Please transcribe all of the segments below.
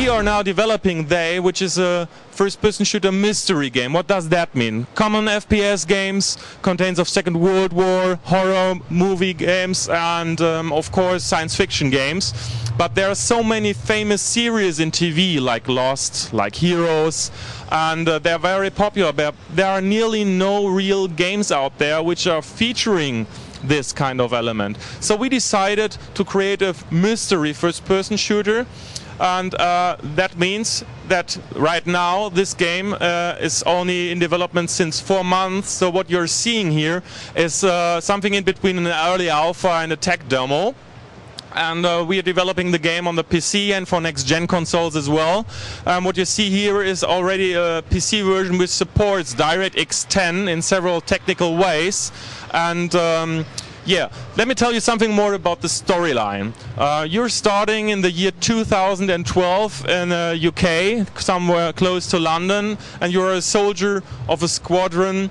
We are now developing They, which is a first-person shooter mystery game. What does that mean? Common FPS games, contains of Second World War, horror movie games, and of course science fiction games. But there are so many famous series in TV, like Lost, like Heroes, and they're very popular. There are nearly no real games out there which are featuring this kind of element. So we decided to create a mystery first-person shooter, and that means that right now this game is only in development since 4 months. So what you're seeing here is something in between an early alpha and a tech demo. And we are developing the game on the PC and for next-gen consoles as well. What you see here is already a PC version which supports DirectX 10 in several technical ways. And yeah, let me tell you something more about the storyline. You're starting in the year 2012 in UK, somewhere close to London, and you're a soldier of a squadron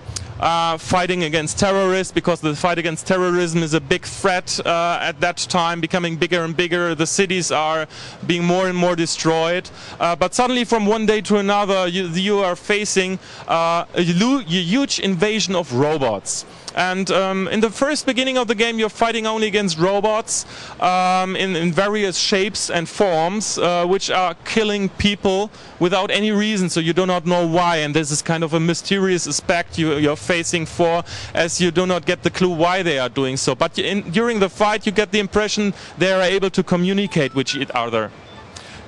fighting against terrorists, because the fight against terrorism is a big threat at that time, becoming bigger and bigger. The cities are being more and more destroyed. But suddenly from one day to another you are facing a huge invasion of robots. And in the first beginning of the game you're fighting only against robots in various shapes and forms which are killing people without any reason, so you do not know why, and this is kind of a mysterious aspect you're facing for, as you do not get the clue why they are doing so. But during the fight you get the impression they are able to communicate with each other.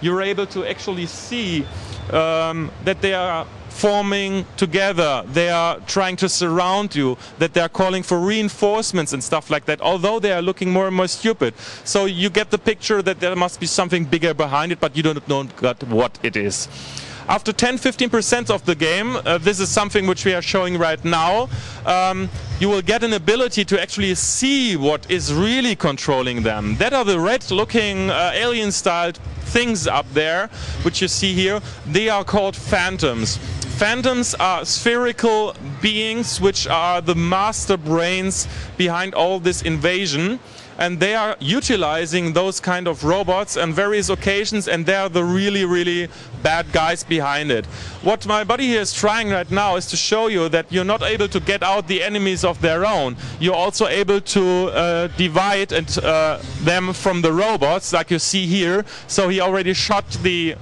You're able to actually see that they are forming together, they are trying to surround you, that they are calling for reinforcements and stuff like that, although they are looking more and more stupid. So you get the picture that there must be something bigger behind it, but you don't know what it is. After 10-15% of the game, this is something which we are showing right now, you will get an ability to actually see what is really controlling them. That are the red-looking alien-styled things up there, which you see here. They are called phantoms. Phantoms are spherical beings which are the master brains behind all this invasion, and they are utilizing those kind of robots on various occasions, and they are the really bad guys behind it. What my buddy here is trying right now is to show you that you're not able to get out the enemies of their own. You're also able to divide them from the robots, like you see here. So he already shot the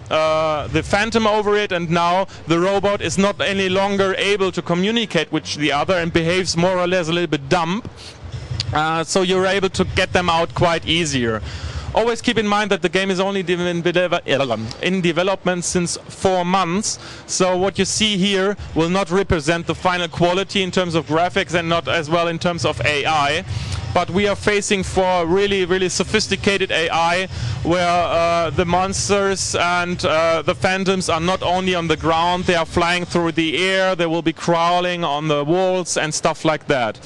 phantom over it, and now the robot is not any longer able to communicate with the other and behaves more or less a little bit dumb. So you're able to get them out quite easier. Always keep in mind that the game is only in development since 4 months, so what you see here will not represent the final quality in terms of graphics, and not as well in terms of AI. But we are facing for really sophisticated AI, where the monsters and the phantoms are not only on the ground, they are flying through the air, they will be crawling on the walls and stuff like that.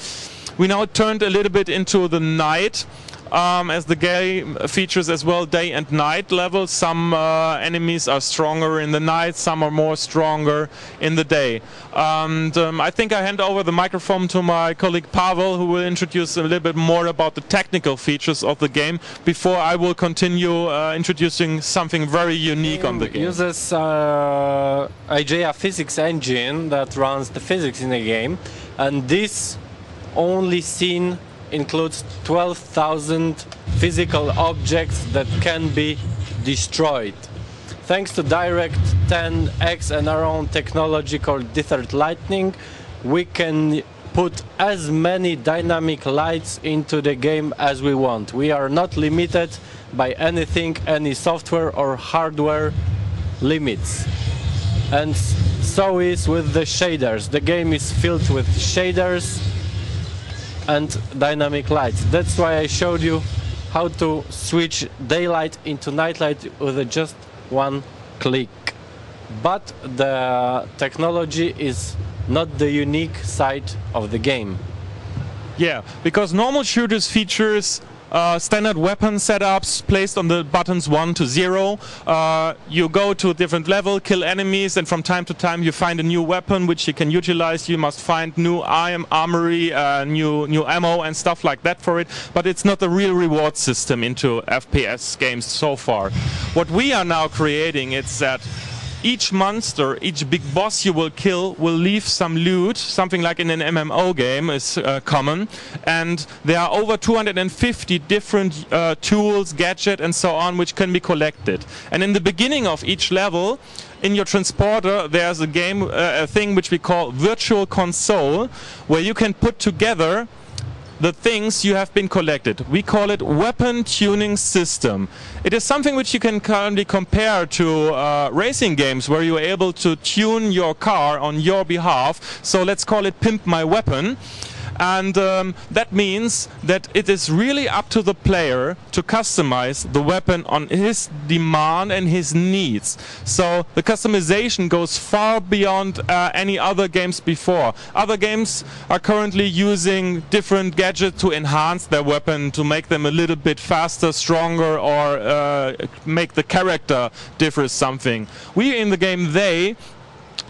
We now turned a little bit into the night, as the game features as well day and night levels. Some enemies are stronger in the night, some are more stronger in the day. And I think I hand over the microphone to my colleague Pavel, who will introduce a little bit more about the technical features of the game, before I will continue introducing something very unique on the game. It uses IGA physics engine that runs the physics in the game, and this only scene includes 12,000 physical objects that can be destroyed. Thanks to Direct 10X and our own technology called Death Lightning, we can put as many dynamic lights into the game as we want. We are not limited by anything, any software or hardware limits. And so is with the shaders. The game is filled with shaders and dynamic lights. That's why I showed you how to switch daylight into nightlight with just one click. But the technology is not the unique side of the game. Yeah, because normal shooters features standard weapon setups placed on the buttons 1 to 0. You go to a different level, kill enemies, and from time to time you find a new weapon which you can utilize. You must find new armory, new ammo and stuff like that for it. But it's not a real reward system into FPS games so far. What we are now creating is that each monster, each big boss you will kill will leave some loot, something like in an MMO game is common, and there are over 250 different tools, gadgets and so on which can be collected. And in the beginning of each level, in your transporter there's a thing which we call virtual console, where you can put together the things you have been collected. We call it weapon tuning system. It is something which you can currently compare to racing games, where you're able to tune your car on your behalf. So let's call it Pimp My Weapon. And that means that it is really up to the player to customize the weapon on his demand and his needs. So the customization goes far beyond any other games before. Other games are currently using different gadgets to enhance their weapon, to make them a little bit faster, stronger, or make the character differ something. We in the game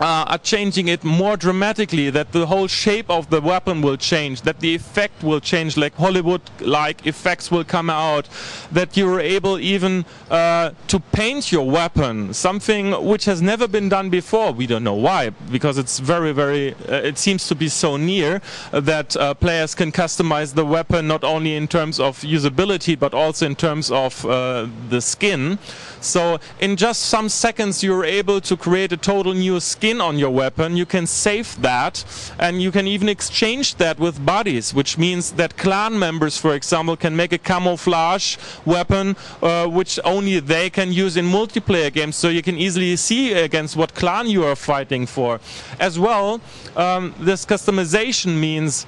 are changing it more dramatically, that the whole shape of the weapon will change, that the effect will change, like Hollywood-like effects will come out, that you're able even to paint your weapon, something which has never been done before. We don't know why, because it's very, it seems to be so near that players can customize the weapon not only in terms of usability but also in terms of the skin. So in just some seconds you're able to create a total new skin on your weapon. You can save that, and you can even exchange that with buddies, which means that clan members, for example, can make a camouflage weapon which only they can use in multiplayer games, so you can easily see against what clan you are fighting for. As well, this customization means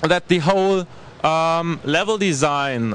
that the whole level design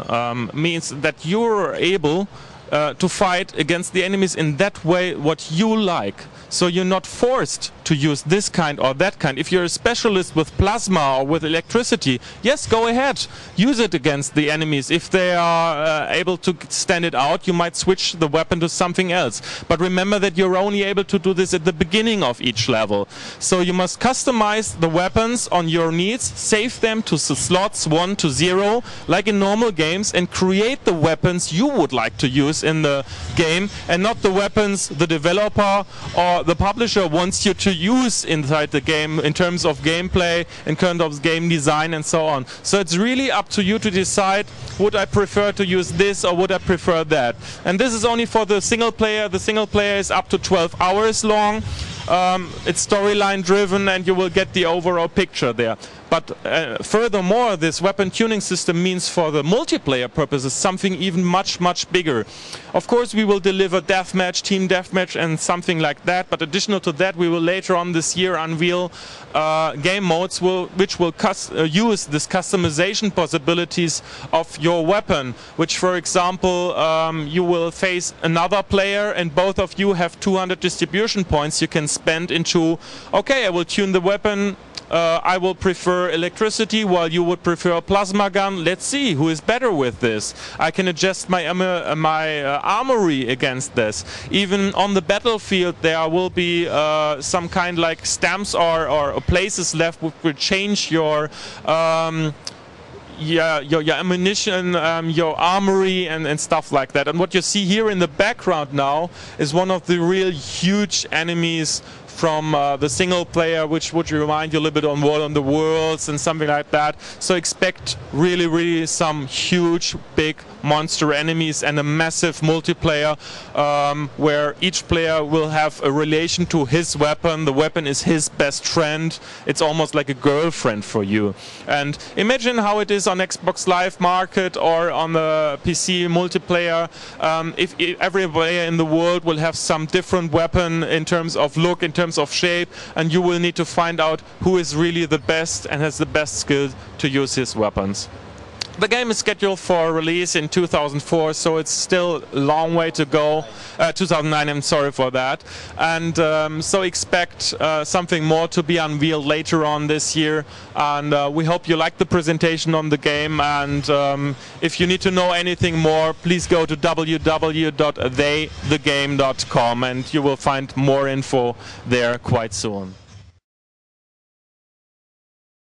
means that you're able to fight against the enemies in that way what you like. So you're not forced to use this kind or that kind. If you're a specialist with plasma or with electricity, yes, go ahead, use it against the enemies. If they are able to stand it out, you might switch the weapon to something else. But remember that you're only able to do this at the beginning of each level. So you must customize the weapons on your needs, save them to the slots 1 to 0, like in normal games, and create the weapons you would like to use in the game, and not the weapons the developer or the publisher wants you to use inside the game in terms of gameplay, in terms of game design and so on. So it's really up to you to decide, would I prefer to use this or would I prefer that? And this is only for the single player. The single player is up to 12 hours long. It's storyline driven, and you will get the overall picture there. But furthermore, this weapon tuning system means for the multiplayer purposes something even much bigger. Of course, we will deliver deathmatch, team deathmatch and something like that, but additional to that we will later on this year unveil game modes which will use this customization possibilities of your weapon, which, for example, you will face another player and both of you have 200 distribution points you can spend into, okay, I will tune the weapon, I will prefer electricity while you would prefer a plasma gun. Let's see who is better with this. I can adjust my armory against this. Even on the battlefield there will be some kind like stamps or places left which will change your ammunition, your armory and stuff like that. And what you see here in the background now is one of the real huge enemies from the single player, which would remind you a little bit on War on the Worlds and something like that. So expect really some huge big monster enemies and a massive multiplayer where each player will have a relation to his weapon. The weapon is his best friend. It's almost like a girlfriend for you. And imagine how it is on Xbox Live Market or on the PC multiplayer. If every player in the world will have some different weapon in terms of look, in terms of shape, and you will need to find out who is really the best and has the best skill to use his weapons. The game is scheduled for release in 2004, so it's still a long way to go. 2009, I'm sorry for that. And so expect something more to be unveiled later on this year. And we hope you like the presentation on the game. And if you need to know anything more, please go to www.theythegame.com and you will find more info there quite soon.